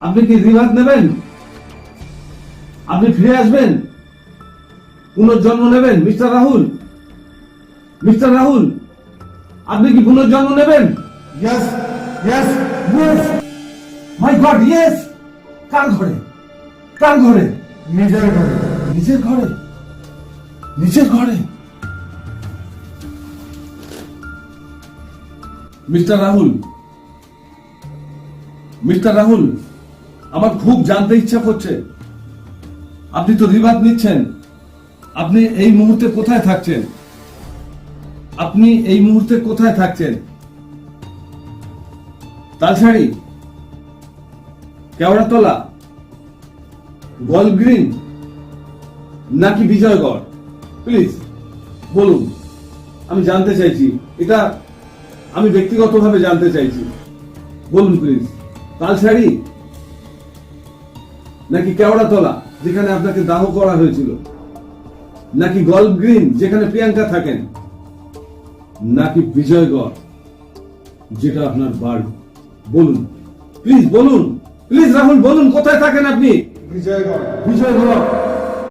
আপনি কি রিভাত নেবেন? আপনি ফিরে আসবেন? পুনর্জন্ম নেবেন? মিস্টার রাহুল, মিস্টার রাহুল, আপনি কি পুনর্জন্ম নেবেন? Yes, yes, yes. মাই গড, ইয়েস! কার ঘরে? কার ঘরে? নিজের ঘরে। নিজের ঘরে? নিজের ঘরে? মিস্টার রাহুল, মিস্টার রাহুল, আমার খুব জানতে ইচ্ছা করছে, আপনি তো রিভাত নিচ্ছেন, আপনি এই মুহূর্তে কোথায় থাকছেন? আপনি এই মুহূর্তে কোথায় থাকছেন? তালসাড়ি, কেওড়াতলা, গলগ্রিন নাকি বিজয়গড়? প্লিজ বলুন, আমি জানতে চাইছি, এটা আমি ব্যক্তিগতভাবে জানতে চাইছি, বলুন প্লিজ। তালসাড়ি নাকি কেওড়াতলা যেখানে আপনাকে দাহ করা হয়েছিল, নাকি গলগ্রিন যেখানে প্রিয়াঙ্কা থাকেন, নাকি বিজয়গড় যেটা আপনার বাড়ি? বলুন প্লিজ, বলুন প্লিজ রাহুল, বলুন কোথায় থাকেন আপনি? বিজয়গড়। বিজয়গড়।